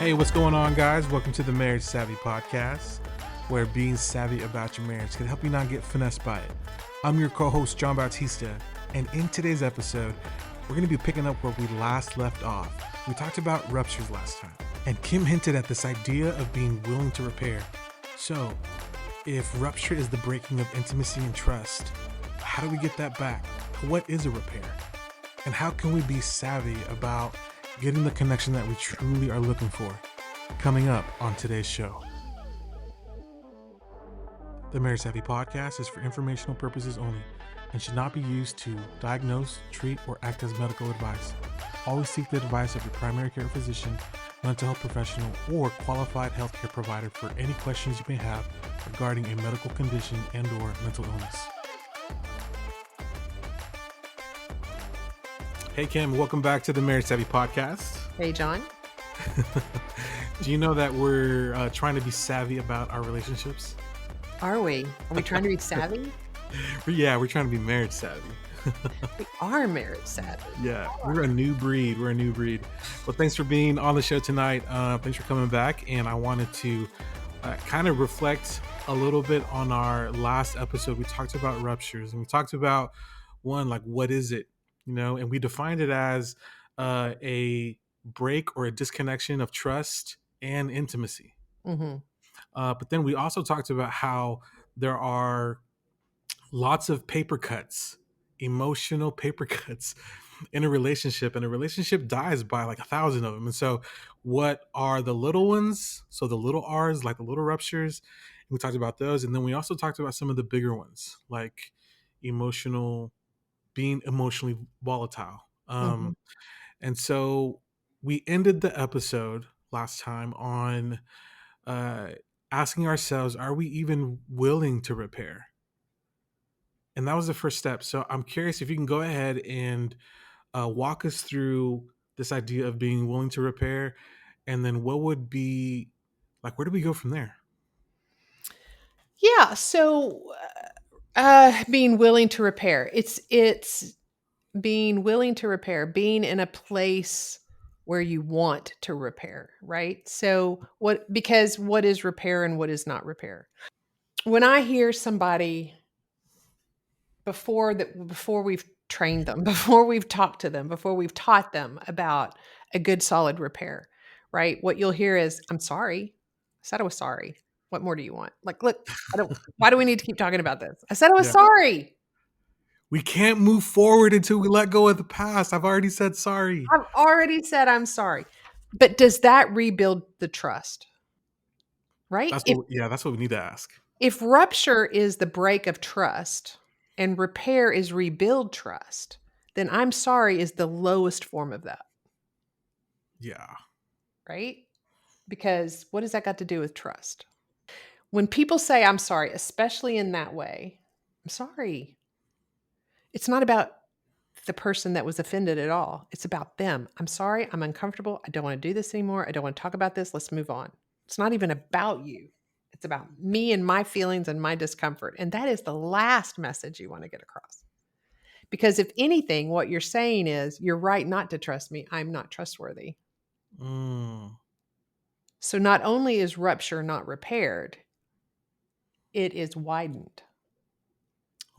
Hey, what's going on, guys? Welcome to the Marriage Savvy Podcast, where being savvy about your marriage can help you not get finessed by it. I'm your co-host, John Bautista, and in today's episode, we're going to be picking up where we last left off. We talked about ruptures last time, and Kim hinted at this idea of being willing to repair. So, if rupture is the breaking of intimacy and trust, how do we get that back? What is a repair? And how can we be savvy about getting the connection that we truly are looking for? Coming up on today's show. The Marriage Savvy Podcast is for informational purposes only and should not be used to diagnose, treat, or act as medical advice. Always seek the advice of your primary care physician, mental health professional, or qualified healthcare provider for any questions you may have regarding a medical condition and/or mental illness. Hey Kim, welcome back to the Marriage Savvy Podcast. Hey John. Do you know that we're trying to be savvy about our relationships? Are we? Are we trying to be savvy? Yeah, we're trying to be marriage savvy. We are marriage savvy. Yeah, we're a new breed. Well, thanks for being on the show tonight. Thanks for coming back. And I wanted to kind of reflect a little bit on our last episode. We talked about ruptures, and we talked about one, like, what is it? You know, and we defined it as a break or a disconnection of trust and intimacy. Mm-hmm. But then we also talked about how there are lots of paper cuts, emotional paper cuts in a relationship, and a relationship dies by like 1,000 of them. And so what are the little ones? So the little R's, like the little ruptures, we talked about those. And then we also talked about some of the bigger ones, like being emotionally volatile. Mm-hmm. And so we ended the episode last time on asking ourselves, are we even willing to repair? And that was the first step. So I'm curious if you can go ahead and walk us through this idea of being willing to repair, and then what would be like, where do we go from there? Yeah. So, being willing to repair. It's being willing to repair. Being in a place where you want to repair, right? So, because what is repair and what is not repair? When I hear somebody before we've trained them, before we've talked to them, before we've taught them about a good solid repair, right? What you'll hear is, "I'm sorry. I said I was sorry. What more do you want?" Like, look, why do we need to keep talking about this? I said I was sorry. We can't move forward until we let go of the past. I've already said sorry. I've already said I'm sorry. But does that rebuild the trust? Right? That's what we need to ask. If rupture is the break of trust and repair is rebuild trust, then I'm sorry is the lowest form of that. Yeah. Right? Because what does that got to do with trust? When people say I'm sorry, especially in that way, I'm sorry. It's not about the person that was offended at all. It's about them. I'm sorry. I'm uncomfortable. I don't want to do this anymore. I don't want to talk about this. Let's move on. It's not even about you. It's about me and my feelings and my discomfort. And that is the last message you want to get across. Because if anything, what you're saying is, you're right not to trust me. I'm not trustworthy. So not only is rupture not repaired, it is widened.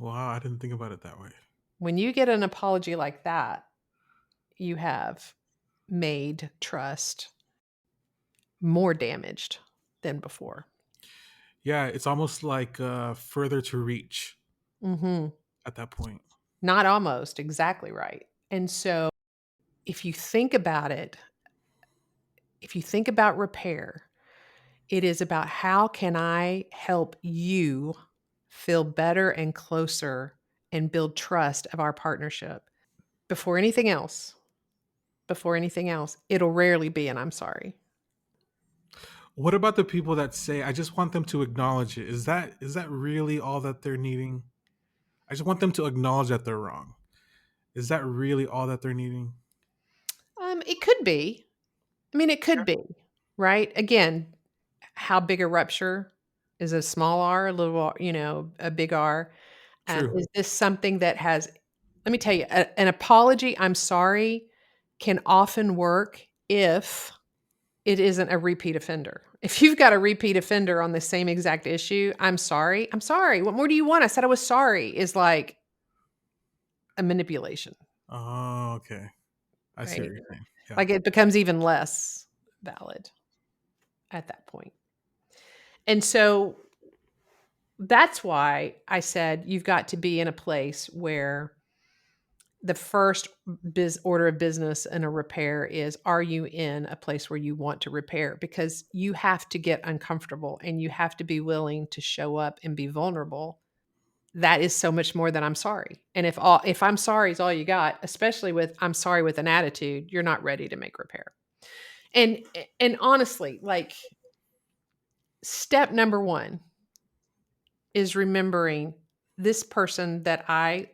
Wow, I didn't think about it that way. When you get an apology like that, you have made trust more damaged than before. Yeah, it's almost like further to reach at that point. Not almost, exactly right. And so if you think about it, if you think about repair, it is about how can I help you feel better and closer and build trust of our partnership. Before anything else, it'll rarely be an I'm sorry. What about the people that say, I just want them to acknowledge it? Is that really all that they're needing? I just want them to acknowledge that they're wrong. Is that really all that they're needing? It could be. I mean, it could be, right? Again, how big a rupture is a small R, a little R, a big R. Is this something that has, let me tell you, an apology, I'm sorry, can often work if it isn't a repeat offender. If you've got a repeat offender on the same exact issue, I'm sorry. I'm sorry. What more do you want? I said I was sorry is like a manipulation, Oh, okay. I see what right? you're saying. Yeah. Like it becomes even less valid at that point. And so that's why I said you've got to be in a place where the first order of business in a repair is, are you in a place where you want to repair? Because you have to get uncomfortable and you have to be willing to show up and be vulnerable. That is so much more than I'm sorry. And if I'm sorry is all you got, especially with I'm sorry with an attitude, you're not ready to make repair. And and honestly, like step number 1 is remembering this person that I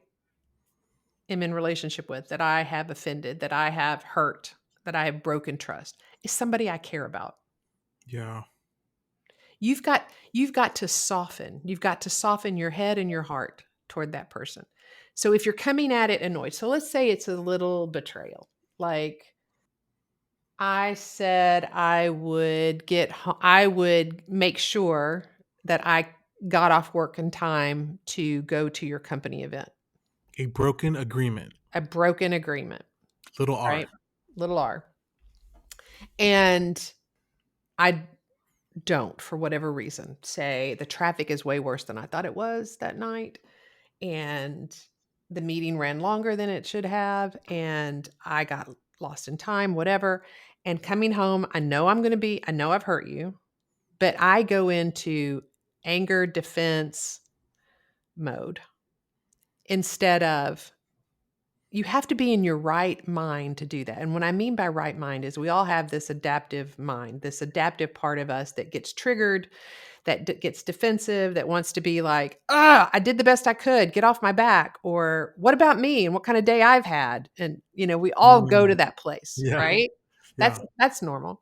am in relationship with, that I have offended, that I have hurt, that I have broken trust, is somebody I care about. Yeah. You've got to soften. You've got to soften your head and your heart toward that person. So if you're coming at it annoyed, so let's say it's a little betrayal. Like I said I would make sure that I got off work in time to go to your company event. A broken agreement. A broken agreement, Little R. right? Little r. And I don't, for whatever reason, say the traffic is way worse than I thought it was that night. And the meeting ran longer than it should have. And I got lost in time, whatever. And coming home, I know I've hurt you, but I go into anger defense mode instead of, you have to be in your right mind to do that. And what I mean by right mind is we all have this adaptive mind, this adaptive part of us that gets triggered, that gets defensive, that wants to be like, I did the best I could, get off my back. Or what about me and what kind of day I've had? And, we all go to Mm, that place, yeah. right? Yeah. That's normal.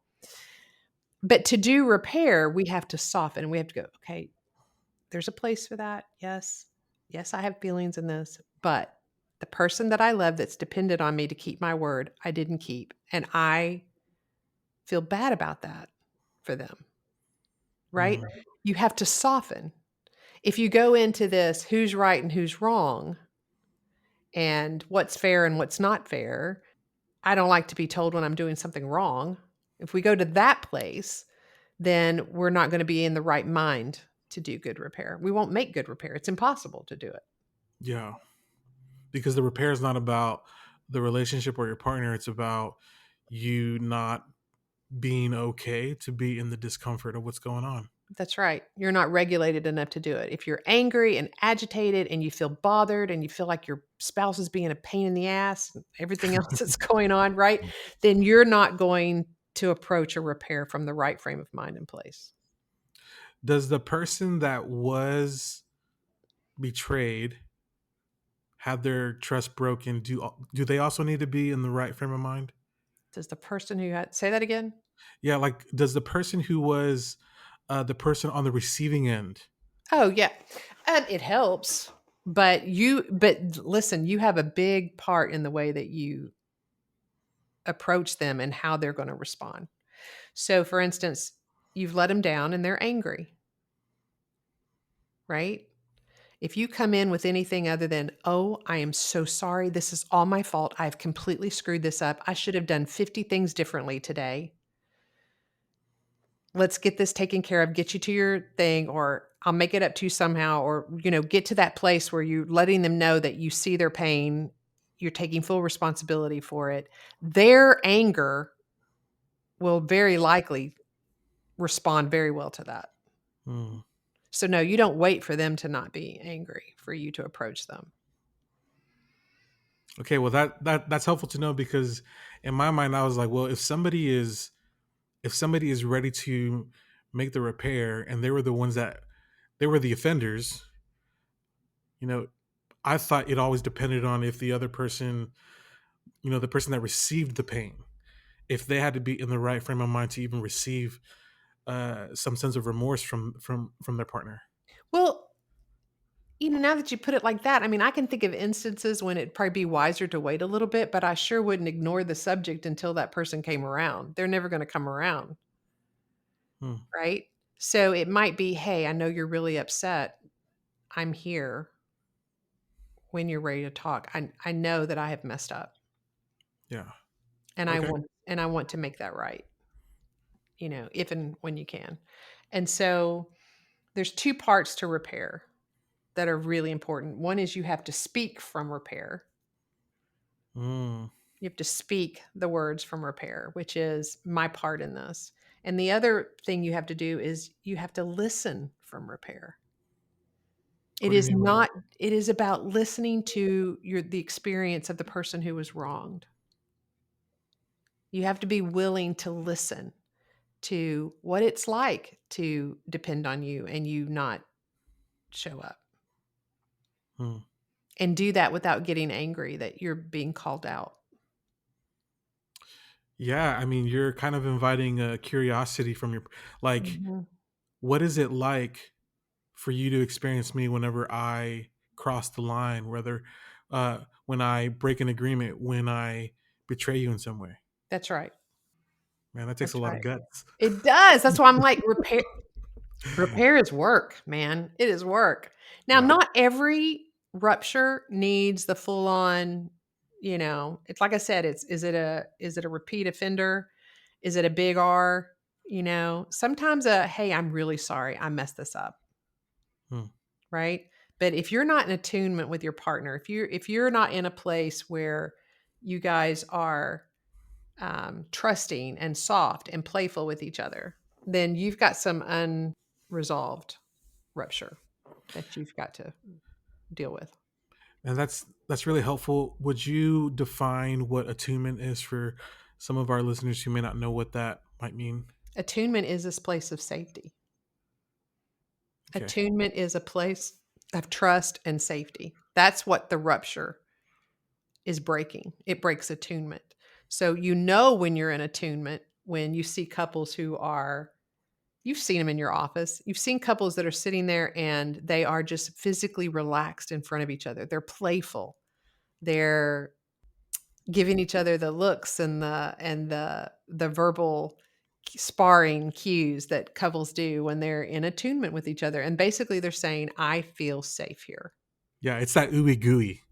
But to do repair, we have to soften. We have to go, okay, there's a place for that. Yes. Yes, I have feelings in this, but the person that I love that's depended on me to keep my word, I didn't keep. And I feel bad about that for them, right? Mm, You have to soften. If you go into this, who's right and who's wrong, and what's fair and what's not fair, I don't like to be told when I'm doing something wrong. If we go to that place, then we're not going to be in the right mind to do good repair. We won't make good repair. It's impossible to do it. yeah. Because the repair is not about the relationship or your partner. It's about you not being okay to be in the discomfort of what's going on. That's right. You're not regulated enough to do it. If you're angry and agitated and you feel bothered and you feel like your spouse is being a pain in the ass and everything else that's going on, right? Then you're not going to approach a repair from the right frame of mind and place. Does the person that was betrayed have their trust broken? Do they also need to be in the right frame of mind? Does the person who had, say that again? Yeah, like does the person who was the person on the receiving end? Oh, yeah. It helps. But listen, you have a big part in the way that you approach them and how they're going to respond. So, for instance, you've let them down and they're angry, right? If you come in with anything other than, oh, I am so sorry. This is all my fault. I've completely screwed this up. I should have done 50 things differently today. Let's get this taken care of, get you to your thing, or I'll make it up to you somehow, or, get to that place where you're letting them know that you see their pain. You're taking full responsibility for it. Their anger will very likely respond very well to that. Hmm. So no, you don't wait for them to not be angry for you to approach them. Okay, well that's helpful to know because in my mind I was like, well, if somebody is ready to make the repair and they were the offenders, you know, I thought it always depended on if the other person, the person that received the pain, if they had to be in the right frame of mind to even receive some sense of remorse from their partner. Well, Now that you put it like that, I mean, I can think of instances when it'd probably be wiser to wait a little bit, but I sure wouldn't ignore the subject until that person came around. They're never going to come around, Hmm. right? So it might be, hey, I know you're really upset. I'm here when you're ready to talk. I know that I have messed up Yeah. and Okay. I want to make that right, if and when you can. And so there's two parts to repair that are really important. One is you have to speak from repair. Mm. You have to speak the words from repair, which is my part in this. And the other thing you have to do is you have to listen from repair. It What do you is mean by that? not, it is about listening to the experience of the person who was wronged. You have to be willing to listen to what it's like to depend on you and you not show up. Hmm. And do that without getting angry that you're being called out. Yeah, I mean, you're kind of inviting a curiosity from your, like, Mhm. what is it like for you to experience me whenever I cross the line, whether when I break an agreement, when I betray you in some way? That's right. Man, that takes a That's lot of right. guts. It does. That's why I'm like, repair is work, man. It is work. Now, Yeah. not every rupture needs the full on, it's like I said, is it a repeat offender? Is it a big R? Sometimes hey, I'm really sorry. I messed this up, Hmm. right? But if you're not in attunement with your partner, if you're not in a place where you guys are trusting and soft and playful with each other, then you've got some unresolved rupture that you've got to deal with. And that's really helpful. Would you define what attunement is for some of our listeners who may not know what that might mean? Attunement is this place of safety. Okay. Attunement is a place of trust and safety. That's what the rupture is breaking. It breaks attunement. So when you're in attunement when you see couples who are you've seen them in your office. You've seen couples that are sitting there and they are just physically relaxed in front of each other. They're playful. They're giving each other the looks and the verbal sparring cues that couples do when they're in attunement with each other. And basically they're saying, I feel safe here. Yeah, it's that ooey gooey.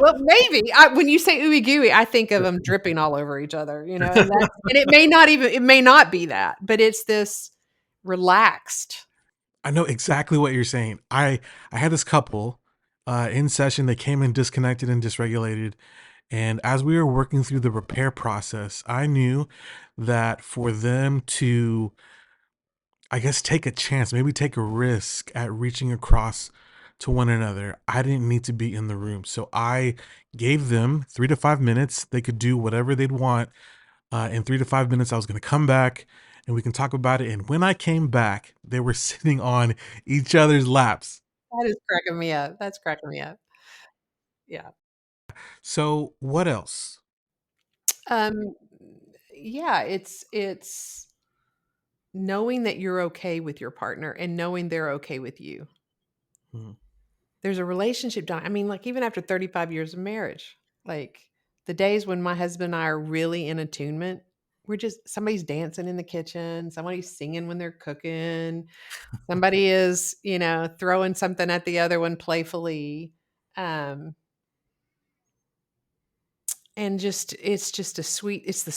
Well, maybe when you say ooey gooey, I think of them dripping all over each other, and it may not be that, but it's this relaxed. I know exactly what you're saying. I had this couple in session. They came in disconnected and dysregulated, and as we were working through the repair process, I knew that for them to, I guess, take a chance, maybe take a risk at reaching across to one another, I didn't need to be in the room. So I gave them 3 to 5 minutes. They could do whatever they'd want. In 3 to 5 minutes, I was going to come back and we can talk about it. And when I came back, they were sitting on each other's laps. That is cracking me up. That's cracking me up. Yeah. So, what else? Um, yeah, it's knowing that you're okay with your partner and knowing they're okay with you. Mhm. There's a relationship I mean, like even after 35 years of marriage, like the days when my husband and I are really in attunement, we're just somebody's dancing in the kitchen, somebody's singing when they're cooking, somebody is, throwing something at the other one playfully. Um, and just it's just it's the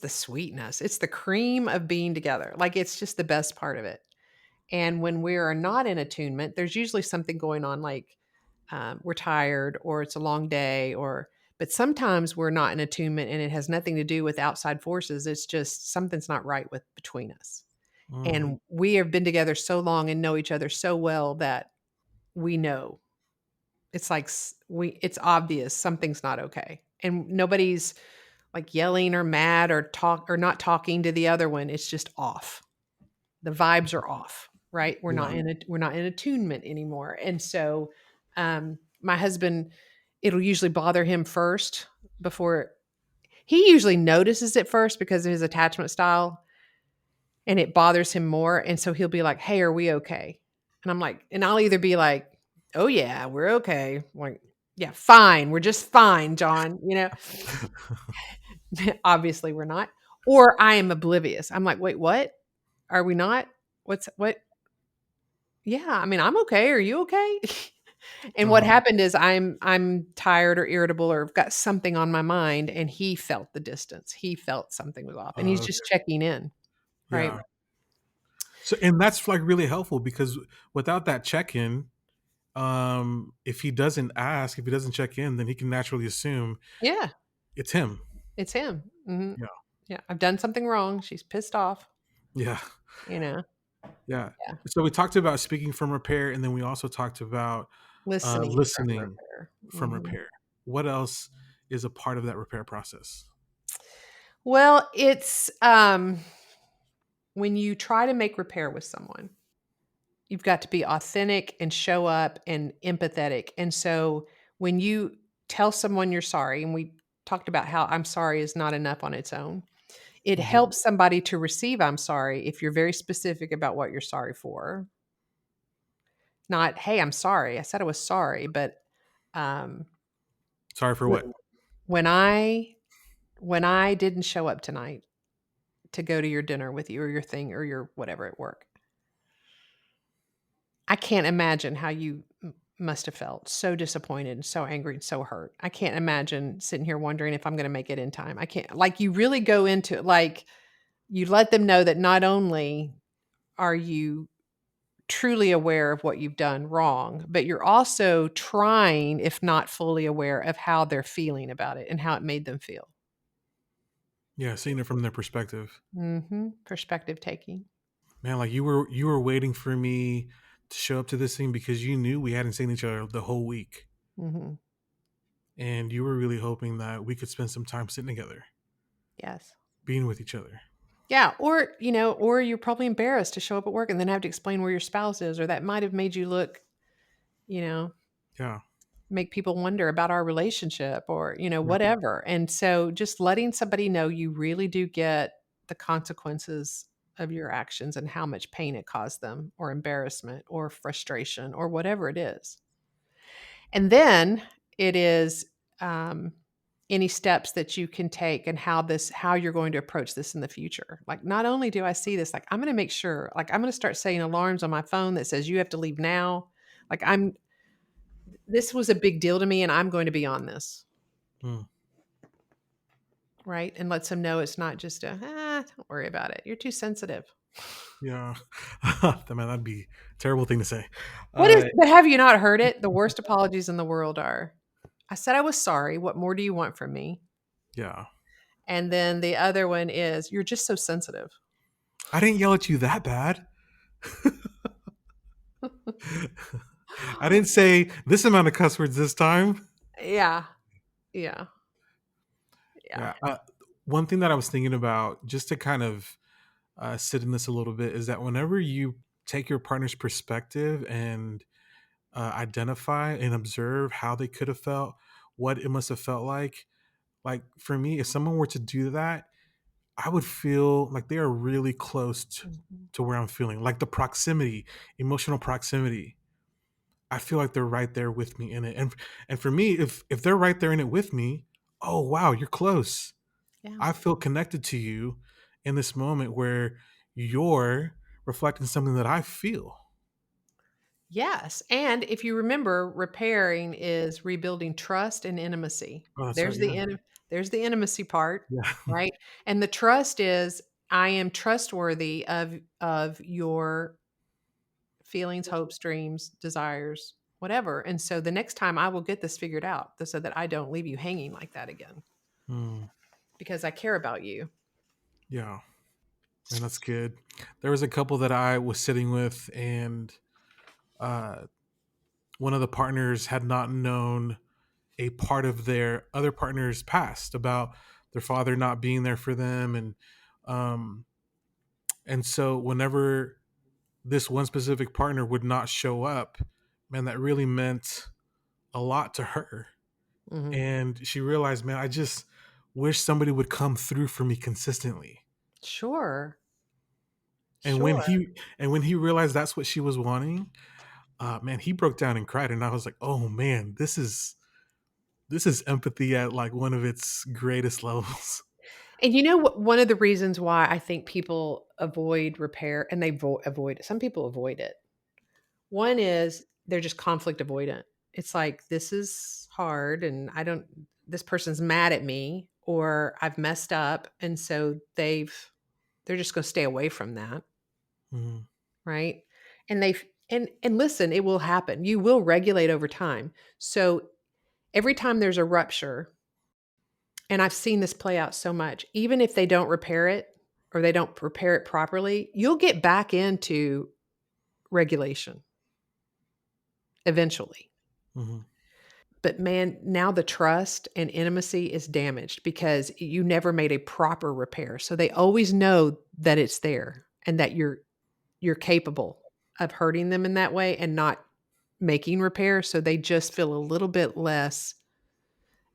sweetness. It's the cream of being together. Like it's just the best part of it. And when we are not in attunement, there's usually something going on like we're tired or it's a long day but sometimes we're not in attunement and it has nothing to do with outside forces. It's just something's not right with between us. Mm. And we have been together so long and know each other so well that we know it's like it's obvious something's not okay. And nobody's like yelling or mad or talk or not talking to the other one. It's just off. The vibes are off, right? Yeah. We're not in attunement anymore. And so my husband, it'll usually bother him first before he usually notices it first because of his attachment style and it bothers him more. And so he'll be like, hey, are we okay? And I'm like, and I'll either be like, Oh yeah, we're okay. Like, yeah, fine. We're just fine, John. Obviously we're not. Or I am oblivious. I'm like, wait, what? Are we not? What? Yeah, I mean, I'm okay. Are you okay? And what Uh-huh. happened is I'm tired or irritable or got something on my mind, and he felt the distance. He felt something was off, and he's just Okay. checking in, right? Yeah. So, and that's like really helpful because without that check-in, if he doesn't ask, if he doesn't check in, then he can naturally assume Yeah, it's him. it's him. Yeah. Yeah, I've done something wrong. She's pissed off. Yeah. You know, Yeah. yeah, So we talked about speaking from repair, and then we also talked about listening from listening repair. from repair. What else is a part of that repair process? Well, it's when you try to make repair with someone, you've got to be authentic and show up and empathetic. And so when you tell someone you're sorry, and we talked about how I'm sorry is not enough on its own, it Hmm. helps somebody to receive I'm sorry if you're very specific about what you're sorry for. Not, hey, I'm sorry. I said I was sorry, but um, Sorry for what? wh- when I didn't show up tonight to go to your dinner with you or your thing or your whatever at work, I can't imagine how you must have felt so disappointed and so angry and so hurt. I can't imagine sitting here wondering if I'm going to make it in time. I can't, like, you really go into it, like, you let them know that not only are you truly aware of what you've done wrong, but you're also trying, if not fully aware, of how they're feeling about it and how it made them feel. Yeah, seeing it from their perspective. Perspective taking. Man, like you were waiting for me to show up to this thing because you knew we hadn't seen each other the whole week. Mhm. And you were really hoping that we could spend some time sitting together, Yes. being with each other. Yeah, or you're probably embarrassed to show up at work and then have to explain where your spouse is, or that might have made you look, you know, Yeah. make people wonder about our relationship or, Right. whatever. And so just letting somebody know you really do get the consequences of your actions and how much pain it caused them or embarrassment or frustration or whatever it is. And then it is um, any steps that you can take and how you're going to approach this in the future. Like, not only do I see this, like, I'm going to make sure, like, I'm going to start setting alarms on my phone that says you have to leave now. Like, this was a big deal to me and I'm going to be on this. Mm, Right. And lets them know it's not just don't worry about it. You're too sensitive. yeah. Man, that'd be a terrible thing to say. What is, Uh, but have you not heard it? The worst apologies in the world are, I said I was sorry. What more do you want from me? yeah. And then the other one is, you're just so sensitive. I didn't yell at you that bad. I didn't say this amount of cuss words this time. Yeah. Yeah. Yeah. Yeah. One thing that I was thinking about, just to kind of sit in this a little bit, is that whenever you take your partner's perspective and identify and observe how they could have felt, what it must have felt like for me, if someone were to do that, I would feel like they are really close Mhm. to where I'm feeling, like the proximity, emotional proximity. I feel like they're right there with me in it, and for me, if they're right there in it with me, oh wow, you're close. Yeah. I feel connected to you in this moment where you're reflecting something that I feel. Yes. And if you remember, repairing is rebuilding trust and intimacy. Oh, that's right. There's the Yeah, there's the intimacy part, yeah. right? And the trust is, I am trustworthy of your feelings, hopes, dreams, desires, whatever. And so the next time I will get this figured out so that I don't leave you hanging like that again Mm, because I care about you. yeah, man, that's good. There was a couple that I was sitting with, and uh, one of the partners had not known a part of their other partner's past about their father not being there for them, um, and so whenever this one specific partner would not show up, man, that really meant a lot to her. Mhm. And she realized, man, I just wish somebody would come through for me consistently. Sure. And when Sure. he realized that's what she was wanting, Man, he broke down and cried, and I was like, oh man, this is empathy at like one of its greatest levels. And you know what? One of the reasons why I think people avoid repair, and they avoid it. Some people avoid it. One is they're just conflict avoidant. It's like, this is hard, and this person's mad at me, or I've messed up, and so they're just going to stay away from that, Mhm. right? And and listen, it will happen. You will regulate over time. So every time there's a rupture, and I've seen this play out so much, even if they don't repair it or they don't repair it properly, you'll get back into regulation eventually. Mhm. But man, now the trust and intimacy is damaged because you never made a proper repair. So they always know that it's there and that you're capable of hurting them in that way and not making repair. So they just feel a little bit less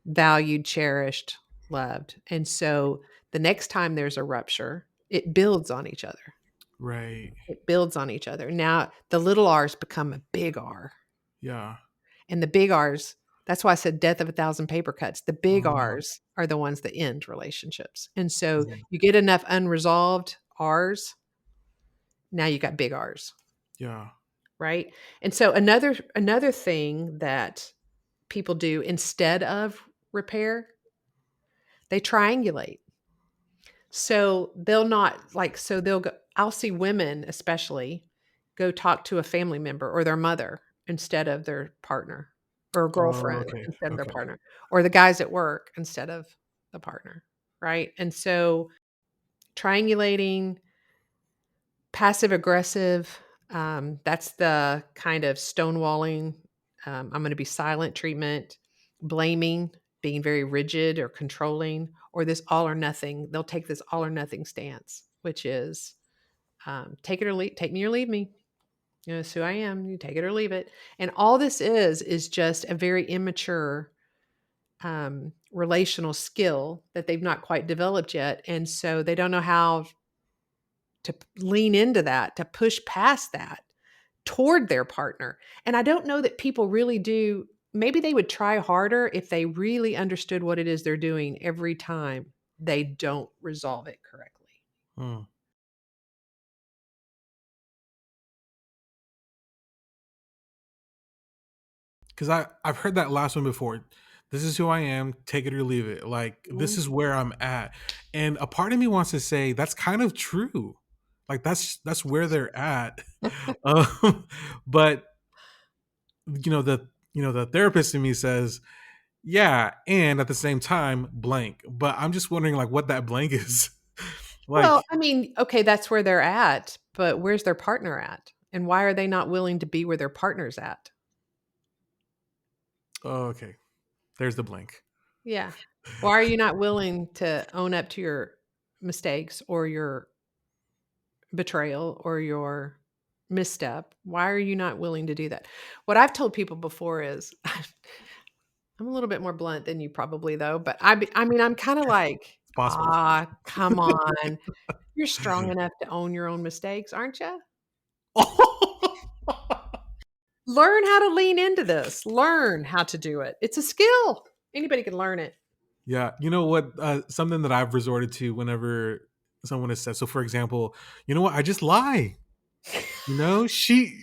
valued, cherished, loved. And so the next time there's a rupture, it builds on each other. Right. It builds on each other. Now the little R's become a big R. Yeah. And the big R's, that's why I said death of a thousand paper cuts. The big Uh, R's are the ones that end relationships. And so mhm. you get enough unresolved R's, now you got big R's, Yeah. right? And so another thing that people do instead of repair, they triangulate. So they'll not like, so they'll go, I'll see women especially go talk to a family member or their mother instead of their partner, or a Oh, girlfriend okay. instead of their Okay. partner, or the guys at work instead of the partner, right? And so triangulating, passive aggressive, that's the kind of stonewalling, I'm going to be silent treatment, blaming, being very rigid or controlling, or this all or nothing. They'll take this all or nothing stance, which is take me or leave me. You know, it's who I am. You take it or leave it. And all this is just a very immature relational skill that they've not quite developed yet. And so they don't know how to lean into that, to push past that toward their partner. And I don't know that people really do. Maybe they would try harder if they really understood what it is they're doing every time they don't resolve it correctly. Mm. Because I've heard that last one before. This is who I am. Take it or leave it. Like this Mhm. is where I'm at, and a part of me wants to say that's kind of true. Like that's where they're at. Um, but the therapist in me says, yeah, and at the same time, blank. But I'm just wondering like what that blank is. Like, Well, I mean, okay, that's where they're at, but where's their partner at? And why are they not willing to be where their partner's at? oh, okay, there's the blank. Yeah. Why are you not willing to own up to your mistakes or your betrayal or your misstep? Why are you not willing to do that? What I've told people before is I'm a little bit more blunt than you probably though, but I mean, I'm kind of like, It's possible. ah, come on. You're strong enough to own your own mistakes, aren't you? Learn how to lean into this. Learn how to do it. It's a skill. Anybody can learn it. Yeah, you know what? Something that I've resorted to whenever someone has said. So, for example, you know what? I just lie. You know, she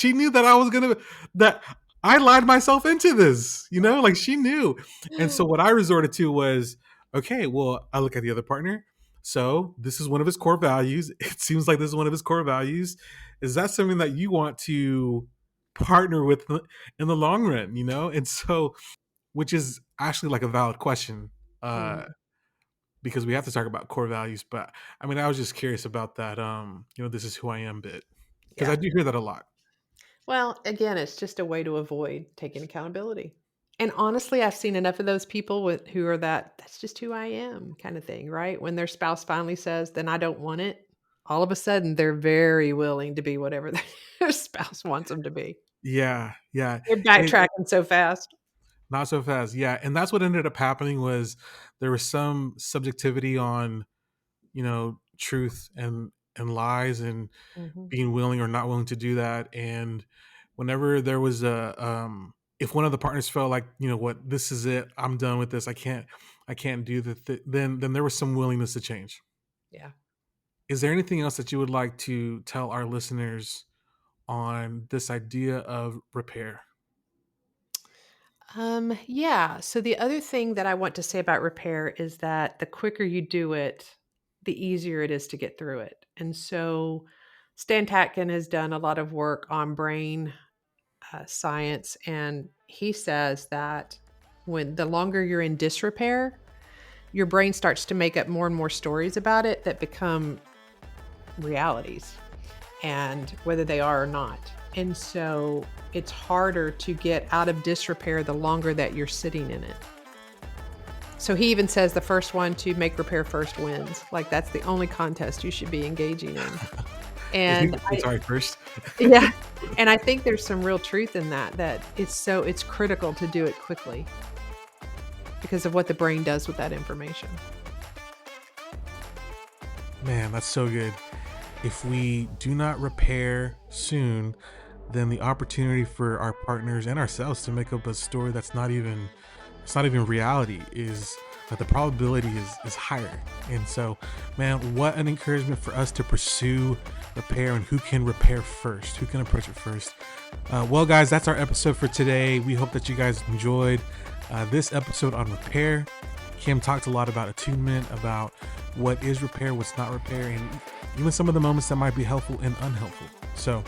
knew that I was gonna that I lied myself into this. You know, like she knew, and so what I resorted to was okay. Well, I look at the other partner. So this is one of his core values. It seems like this is one of his core values. Is that something that you want to partner with in the long run? You know, and so which is actually like a valid question. Uh, Mm, because we have to talk about core values. But I mean, I was just curious about that. This is who I am bit because I yeah. do hear that a lot. Well, again, it's just a way to avoid taking accountability. And honestly, I've seen enough of those people with who are that's just who I am kind of thing, right? When their spouse finally says, then I don't want it, all of a sudden they're very willing to be whatever their spouse wants them to be. Yeah, yeah, They're it, backtracking so fast. not so fast. Yeah, and that's what ended up happening was there was some subjectivity on truth and lies and Mhm. being willing or not willing to do that, and whenever there was if one of the partners felt like, you know what, this is it, I'm done with this, I can't do then there was some willingness to change. Yeah. Is there anything else that you would like to tell our listeners on this idea of repair? Yeah. So the other thing that I want to say about repair is that the quicker you do it, the easier it is to get through it. And so Stan Tatkin has done a lot of work on brain science, and he says that when the longer you're in disrepair, your brain starts to make up more and more stories about it that become realities, and whether they are or not. And so it's harder to get out of disrepair the longer that you're sitting in it. So he even says the first one to make repair first wins. Like that's the only contest you should be engaging in. And Sorry, first. yeah, and I think there's some real truth in that it's critical to do it quickly because of what the brain does with that information. Man, that's so good. If we do not repair soon, then the opportunity for our partners and ourselves to make up a story that's not even reality is the probability is higher. And so, man, what an encouragement for us to pursue repair, and who can repair first, who can approach it first. Well, guys, that's our episode for today. We hope that you guys enjoyed this episode on repair. Kim talked a lot about attunement, about what is repair, what's not repair, and even some of the moments that might be helpful and unhelpful. So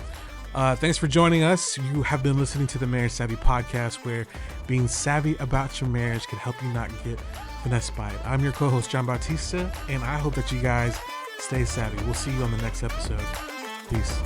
thanks for joining us. You have been listening to the Marriage Savvy Podcast, where being savvy about your marriage can help you not get finessed by it. I'm your co-host, John Bautista, and I hope that you guys stay savvy. We'll see you on the next episode. Peace.